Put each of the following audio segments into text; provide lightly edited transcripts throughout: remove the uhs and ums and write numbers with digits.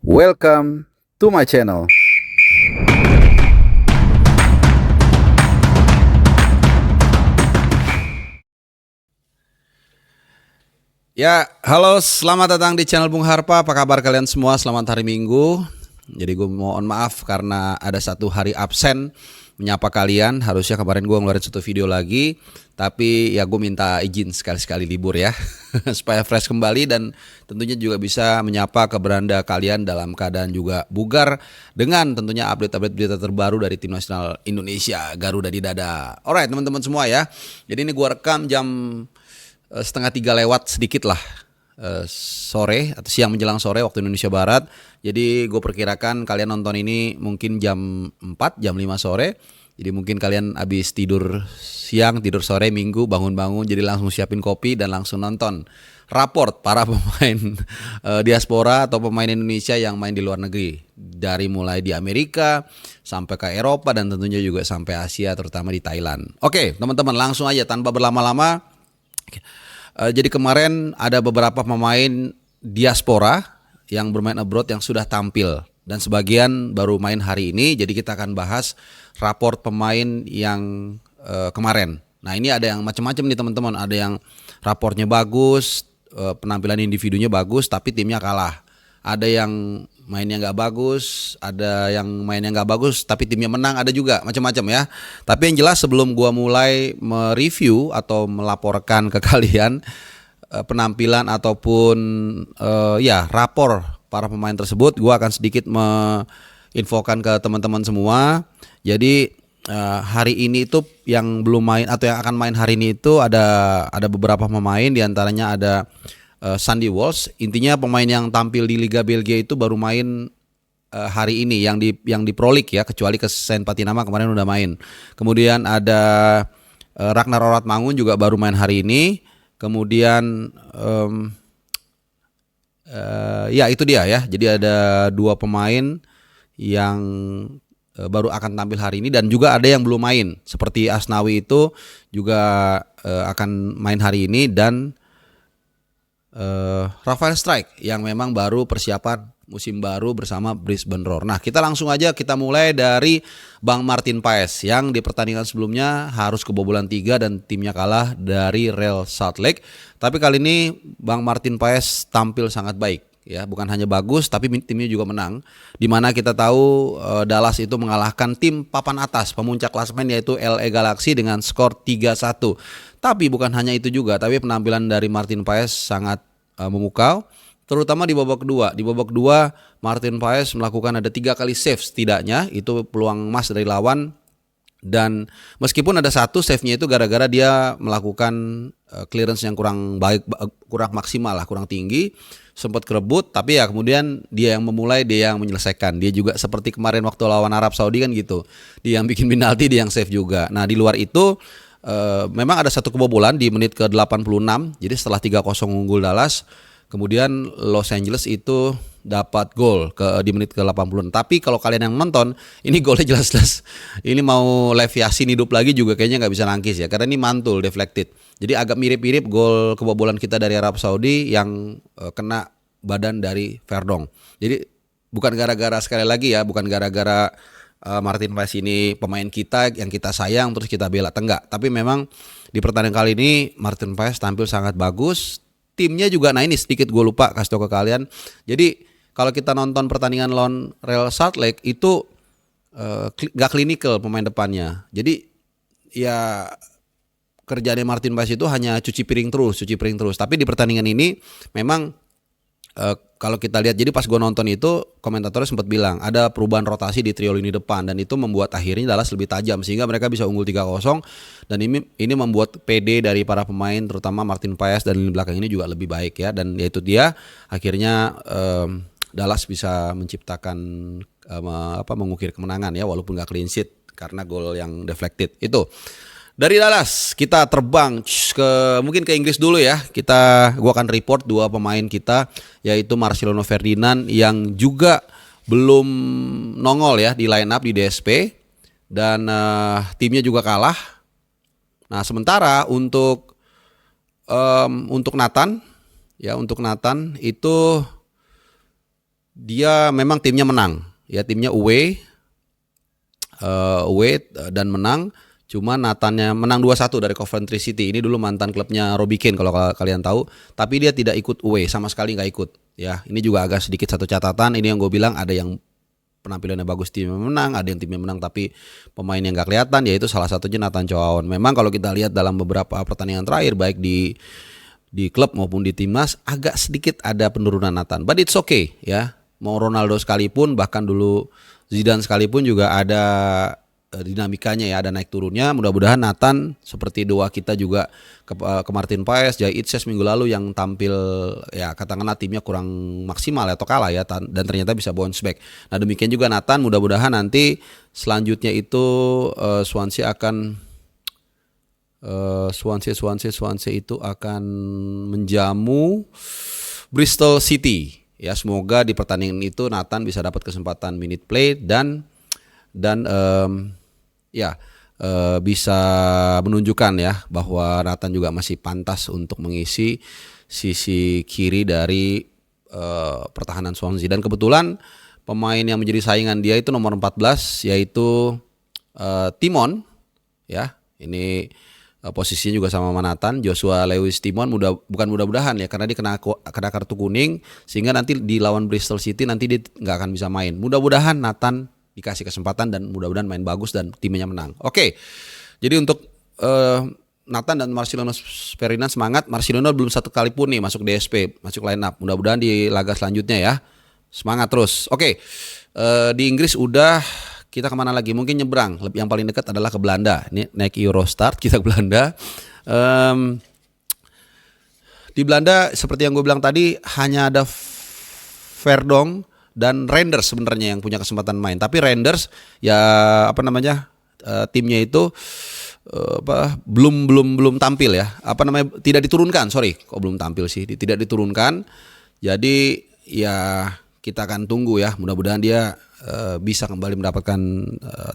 Welcome to my channel. Ya, halo, selamat datang di channel Bung Harpa. Apa kabar kalian semua? Selamat hari Minggu. Jadi gue mohon maaf karena ada satu hari absen menyapa kalian. Harusnya kemarin gue ngeluarin satu video lagi, tapi ya gue minta izin sekali-sekali libur ya, supaya fresh kembali dan tentunya juga bisa menyapa ke beranda kalian dalam keadaan juga bugar dengan tentunya update-update berita terbaru dari tim nasional Indonesia, Garuda di dada. Alright teman-teman semua ya. Jadi ini gue rekam jam setengah 3 lewat sedikit lah sore atau siang menjelang sore waktu Indonesia Barat. Jadi gue perkirakan kalian nonton ini mungkin jam 4, jam 5 sore. Jadi mungkin kalian habis tidur siang, tidur sore, minggu, bangun-bangun jadi langsung siapin kopi dan langsung nonton raport para pemain diaspora atau pemain Indonesia yang main di luar negeri. Dari mulai di Amerika sampai ke Eropa dan tentunya juga sampai Asia terutama di Thailand. Oke teman-teman, langsung aja tanpa berlama-lama. Jadi kemarin ada beberapa pemain diaspora yang bermain abroad yang sudah tampil dan sebagian baru main hari ini. Jadi kita akan bahas raport pemain yang kemarin. Nah ini ada yang macam-macam nih teman-teman. Ada yang raportnya bagus, penampilan individunya bagus tapi timnya kalah. Ada yang mainnya nggak bagus, ada yang mainnya nggak bagus tapi timnya menang, ada juga macam-macam ya. Tapi yang jelas sebelum gua mulai mereview atau melaporkan ke kalian penampilan ataupun ya rapor para pemain tersebut, gua akan sedikit menginfokan ke teman-teman semua. Jadi hari ini itu yang belum main atau yang akan main hari ini itu ada beberapa pemain, diantaranya ada Sandy Walsh. Intinya pemain yang tampil di Liga Belgia itu baru main hari ini yang di Pro League ya, kecuali ke Saint Patinama kemarin udah main. Kemudian ada Ragnar Oratmangun juga baru main hari ini. Kemudian ya itu dia ya. Jadi ada dua pemain yang baru akan tampil hari ini dan juga ada yang belum main. Seperti Asnawi itu juga akan main hari ini dan Rafael Strijk yang memang baru persiapan musim baru bersama Brisbane Roar. Nah kita langsung aja kita mulai dari Bang Martin Paes yang di pertandingan sebelumnya harus kebobolan 3 dan timnya kalah dari Real Salt Lake. Tapi kali ini Bang Martin Paes tampil sangat baik ya, bukan hanya bagus tapi timnya juga menang. Dimana kita tahu Dallas itu mengalahkan tim papan atas pemuncak klasemen yaitu LA Galaxy dengan skor 3-1. Tapi bukan hanya itu juga, tapi penampilan dari Martin Paes sangat memukau, terutama di babak kedua. Di babak kedua Martin Paes melakukan ada 3 kali save setidaknya, itu peluang emas dari lawan. Dan meskipun ada satu save-nya itu gara-gara dia melakukan clearance yang kurang baik, kurang maksimal lah, kurang tinggi, sempat kerebut, tapi ya kemudian dia yang memulai, dia yang menyelesaikan. Dia juga seperti kemarin waktu lawan Arab Saudi kan gitu, dia yang bikin penalti, dia yang save juga. Nah di luar itu memang ada satu kebobolan di menit ke-86. Jadi setelah 3-0 unggul Dallas, kemudian Los Angeles itu dapat gol di menit ke-86. Tapi kalau kalian yang nonton, ini golnya jelas-jelas ini mau Lev Yashin hidup lagi juga kayaknya nggak bisa nangkis ya, karena ini mantul deflected. Jadi agak mirip-mirip gol kebobolan kita dari Arab Saudi yang kena badan dari Verdong. Jadi bukan gara-gara, sekali lagi ya, bukan gara-gara Martin Paes ini pemain kita yang kita sayang terus kita bela, enggak. Tapi memang di pertandingan kali ini Martin Paes tampil sangat bagus. Timnya juga, nah ini sedikit gue lupa kasih tau ke kalian. Jadi kalau kita nonton pertandingan lawan Real Salt Lake itu gak klinikal pemain depannya. Jadi ya kerjaannya Martin Paes itu hanya cuci piring terus. Tapi di pertandingan ini memang kalau kita lihat, jadi pas gue nonton itu komentatornya sempat bilang ada perubahan rotasi di trio lini depan dan itu membuat akhirnya Dallas lebih tajam sehingga mereka bisa unggul 3-0 dan ini membuat PD dari para pemain terutama Martin Paes dan lini belakang ini juga lebih baik ya, dan yaitu dia akhirnya Dallas bisa menciptakan mengukir kemenangan ya, walaupun gak clean sheet karena gol yang deflected itu. Dari Dallas kita terbang mungkin ke Inggris dulu ya. Gua akan report dua pemain kita, yaitu Marcelino Ferdinand yang juga belum nongol ya di line up di DSP dan timnya juga kalah. Nah, sementara untuk Nathan itu dia memang timnya menang. Ya timnya away dan menang. Cuma Nathannya menang 2-1 dari Coventry City. Ini dulu mantan klubnya Robbie Keane kalau kalian tahu. Tapi dia tidak ikut away, sama sekali nggak ikut. Ya, ini juga agak sedikit satu catatan. Ini yang gue bilang, ada yang penampilannya bagus timnya menang, ada yang timnya menang tapi pemain yang nggak kelihatan. Yaitu salah satunya Nathan Chow-Aon. Memang kalau kita lihat dalam beberapa pertandingan terakhir, baik di klub maupun di timnas, agak sedikit ada penurunan Nathan. But it's okay ya. Mau Ronaldo sekalipun, bahkan dulu Zidane sekalipun juga ada dinamikanya ya, ada naik turunnya. Mudah-mudahan Nathan seperti doa kita juga ke Martin Paes, Jai Itses minggu lalu yang tampil ya katakanlah timnya kurang maksimal atau kalah ya, dan ternyata bisa bounce back. Nah demikian juga Nathan, mudah-mudahan nanti selanjutnya itu Swansea itu akan menjamu Bristol City. Ya semoga di pertandingan itu Nathan bisa dapat kesempatan minute play dan bisa menunjukkan ya bahwa Nathan juga masih pantas untuk mengisi sisi kiri dari pertahanan Swansea. Dan kebetulan pemain yang menjadi saingan dia itu nomor 14 yaitu Timon ya. Ini posisinya juga sama Nathan, Joshua Lewis Timon. Bukan mudah-mudahan ya, karena dia kena kartu kuning sehingga nanti di lawan Bristol City nanti dia nggak akan bisa main. Mudah-mudahan Nathan dikasih kesempatan dan mudah-mudahan main bagus dan timnya menang. Oke. Jadi untuk Nathan dan Marcelino Ferdinand semangat. Marcelino belum satu kali pun nih masuk DSP, masuk line up. Mudah-mudahan di laga selanjutnya ya. Semangat terus. Oke. Di Inggris udah, kita kemana lagi? Mungkin nyebrang. Yang paling dekat adalah ke Belanda. Ini naik Eurostart, kita ke Belanda. Di Belanda seperti yang gue bilang tadi, hanya ada Verdong dan Renders sebenarnya yang punya kesempatan main. Tapi Renders ya timnya itu belum tampil ya. Tidak diturunkan, kok belum tampil sih? Tidak diturunkan. Jadi ya kita akan tunggu ya. Mudah-mudahan dia bisa kembali mendapatkan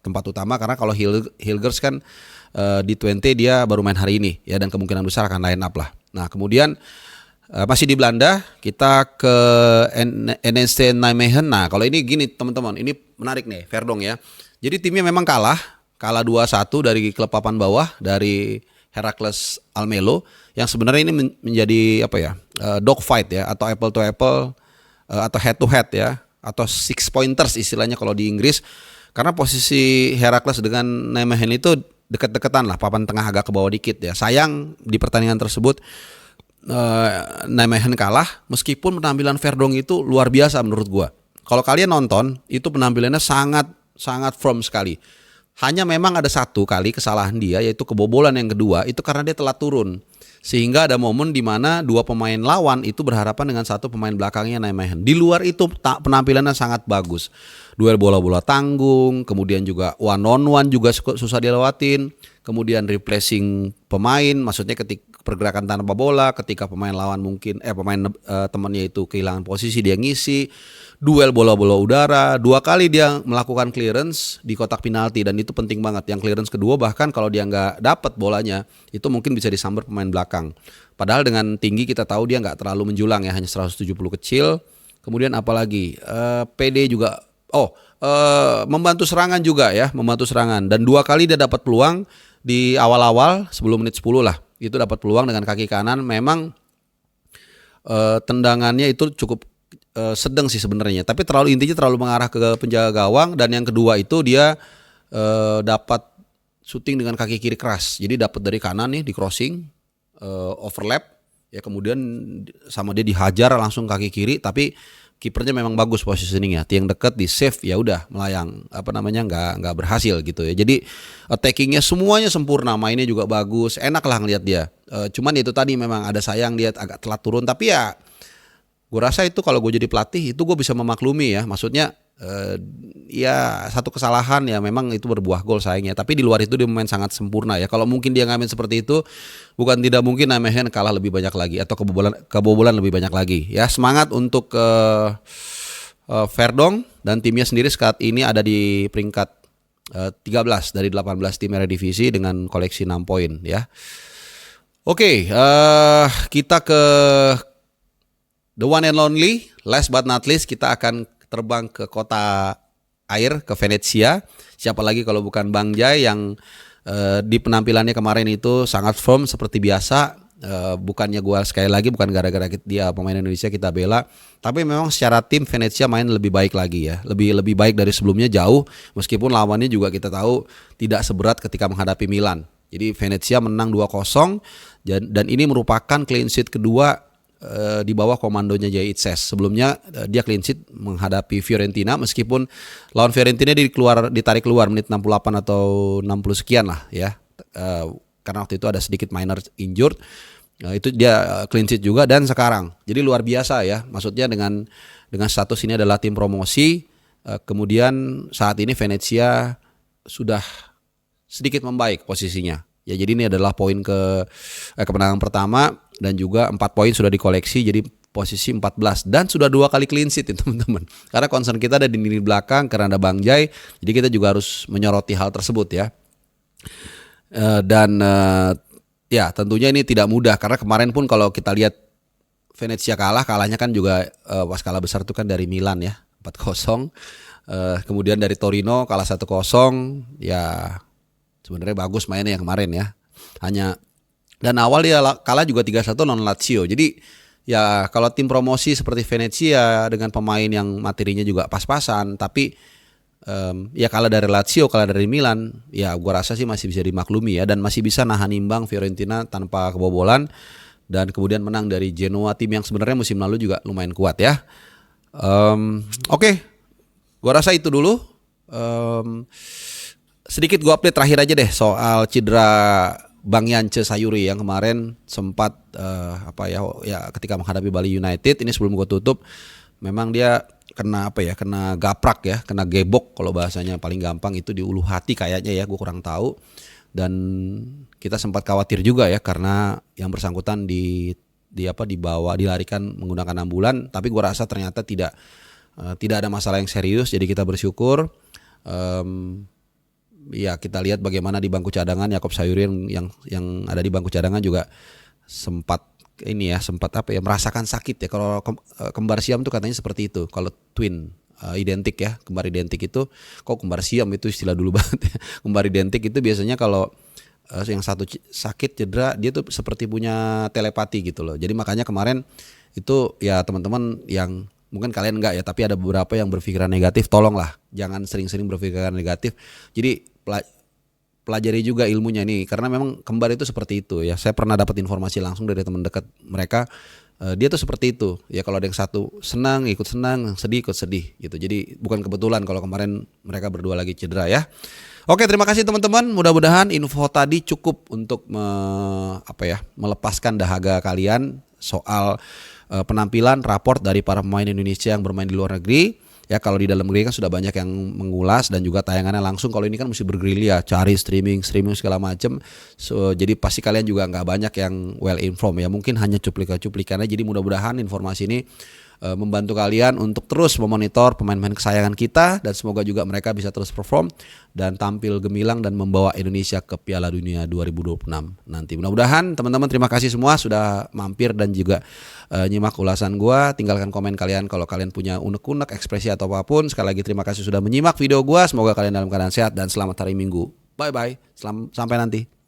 tempat utama, karena kalau Hilgers kan di 20 dia baru main hari ini ya, dan kemungkinan besar akan line up lah. Nah, kemudian masih di Belanda, kita ke NEC Nijmegen. Nah, kalau ini gini teman-teman, ini menarik nih, Verdong ya. Jadi timnya memang kalah 2-1 dari klub papan bawah, dari Heracles Almelo, yang sebenarnya ini menjadi dog fight ya, atau apple to apple, atau head to head ya, atau 6 pointers istilahnya kalau di Inggris. Karena posisi Heracles dengan Nijmegen itu dekat-dekatan lah, papan tengah agak ke bawah dikit ya. Sayang di pertandingan tersebut Nijmegen kalah, meskipun penampilan Verdong itu luar biasa menurut gua. Kalau kalian nonton, itu penampilannya sangat firm sekali. Hanya memang ada satu kali kesalahan dia, yaitu kebobolan yang kedua, itu karena dia telat turun. Sehingga ada momen di mana dua pemain lawan itu berhadapan dengan satu pemain belakangnya Nijmegen. Di luar itu penampilannya sangat bagus. Duel bola-bola tanggung, kemudian juga one on one juga susah dilewatin. Kemudian replacing pemain, maksudnya ketika pergerakan tanpa bola, ketika pemain lawan temannya itu kehilangan posisi, dia ngisi. Duel bola-bola udara, 2 kali dia melakukan clearance di kotak penalti, dan itu penting banget. Yang clearance kedua bahkan kalau dia nggak dapat bolanya, itu mungkin bisa disambar pemain belakang. Padahal dengan tinggi kita tahu dia nggak terlalu menjulang ya, hanya 170 kecil. Kemudian apalagi PD juga, membantu serangan juga ya, dan 2 kali dia dapat peluang di awal-awal sebelum menit 10 lah. Itu dapat peluang dengan kaki kanan. Memang tendangannya itu cukup sedang sih sebenarnya, tapi intinya terlalu mengarah ke penjaga gawang. Dan yang kedua itu dia dapat shooting dengan kaki kiri keras. Jadi dapat dari kanan nih di crossing, overlap ya, kemudian sama dia dihajar langsung kaki kiri, tapi kipernya memang bagus positioningnya, tiang dekat di save, ya udah melayang, nggak berhasil gitu ya. Jadi attackingnya semuanya sempurna, mainnya juga bagus, enak lah ngelihat dia. Cuman itu tadi memang ada sayang dia agak telat turun, tapi ya gue rasa itu kalau gue jadi pelatih itu gue bisa memaklumi ya. Maksudnya ya satu kesalahan ya memang itu berbuah gol sayangnya, tapi di luar itu dia main sangat sempurna ya. Kalau mungkin dia ngamen seperti itu, bukan tidak mungkin Nijmegen kalah lebih banyak lagi atau kebobolan lebih banyak lagi ya. Semangat untuk Verdong dan timnya sendiri saat ini ada di peringkat 13 dari 18 tim Eredivisie dengan koleksi 6 poin ya. Oke, kita ke the one and only, last but not least, kita akan terbang ke kota air, ke Venezia. Siapa lagi kalau bukan Bang Jai yang di penampilannya kemarin itu sangat firm seperti biasa. Bukannya gua sekali lagi bukan gara-gara dia pemain Indonesia kita bela, tapi memang secara tim Venezia main lebih baik lagi ya, lebih baik dari sebelumnya jauh, meskipun lawannya juga kita tahu tidak seberat ketika menghadapi Milan. Jadi Venezia menang 2-0 dan ini merupakan clean sheet kedua di bawah komandonya Jay Itzes. Sebelumnya dia clean sheet menghadapi Fiorentina, meskipun lawan Fiorentina ditarik keluar menit 68 atau 60 sekian lah ya. Karena waktu itu ada sedikit minor injured, itu dia clean sheet juga dan sekarang. Jadi luar biasa ya, maksudnya dengan status ini adalah tim promosi, kemudian saat ini Venezia sudah sedikit membaik posisinya. Ya jadi ini adalah poin kemenangan pertama dan juga 4 poin sudah dikoleksi jadi posisi 14 dan sudah 2 kali clean sheet teman-teman. Karena concern kita ada di lini belakang karena ada Bang Jai, jadi kita juga harus menyoroti hal tersebut ya. Ya tentunya ini tidak mudah karena kemarin pun kalau kita lihat Venezia kalahnya kan juga pas kalah besar itu kan dari Milan ya 4-0, kemudian dari Torino kalah 1-0 ya sebenarnya bagus mainnya yang kemarin ya, dan awal dia kalah juga 3-1 non Lazio. Jadi ya kalau tim promosi seperti Venezia dengan pemain yang materinya juga pas-pasan tapi ya kalah dari Lazio, kalah dari Milan, ya gua rasa sih masih bisa dimaklumi ya, dan masih bisa nahan imbang Fiorentina tanpa kebobolan dan kemudian menang dari Genoa, tim yang sebenarnya musim lalu juga lumayan kuat ya. Oke. Gua rasa itu dulu. Sedikit gua update terakhir aja deh soal cedera Bang Yance Sayuri yang kemarin sempat ketika menghadapi Bali United. Ini sebelum gua tutup, memang dia kena gaprak ya, kena gebok kalau bahasanya paling gampang itu di ulu hati kayaknya ya, gue kurang tahu. Dan kita sempat khawatir juga ya karena yang bersangkutan dibawa dilarikan menggunakan ambulan, tapi gue rasa ternyata tidak ada masalah yang serius, jadi kita bersyukur. Ya kita lihat bagaimana di bangku cadangan Yakob Sayuri yang ada di bangku cadangan juga sempat merasakan sakit ya. Kalau kembar siam tuh katanya seperti itu. Kalau twin identik ya, kembar identik itu, kok kembar siam itu istilah dulu banget ya. Kembar identik itu biasanya kalau yang satu sakit cedera dia tuh seperti punya telepati gitu loh. Jadi makanya kemarin itu ya teman-teman yang mungkin kalian enggak ya, tapi ada beberapa yang berpikiran negatif, tolonglah jangan sering-sering berpikiran negatif. Jadi pelajari juga ilmunya nih, karena memang kembar itu seperti itu ya. Saya pernah dapat informasi langsung dari teman dekat mereka, dia tuh seperti itu ya. Kalau ada yang satu senang ikut senang, sedih ikut sedih gitu. Jadi bukan kebetulan kalau kemarin mereka berdua lagi cedera ya. Oke, terima kasih teman-teman. Mudah-mudahan info tadi cukup untuk melepaskan dahaga kalian soal penampilan raport dari para pemain Indonesia yang bermain di luar negeri. Ya kalau di dalam negeri kan sudah banyak yang mengulas dan juga tayangannya langsung. Kalau ini kan mesti bergerilya, cari streaming segala macam. Jadi pasti kalian juga nggak banyak yang well informed ya. Mungkin hanya cuplikan-cuplikannya. Jadi mudah-mudahan informasi ini membantu kalian untuk terus memonitor pemain-pemain kesayangan kita, dan semoga juga mereka bisa terus perform dan tampil gemilang dan membawa Indonesia ke Piala Dunia 2026 nanti. Mudah-mudahan teman-teman, terima kasih semua sudah mampir dan juga nyimak ulasan gua. Tinggalkan komen kalian kalau kalian punya unek-unek, ekspresi atau apapun. Sekali lagi terima kasih sudah menyimak video gua. Semoga kalian dalam keadaan sehat dan selamat hari Minggu. Bye bye. Sampai nanti.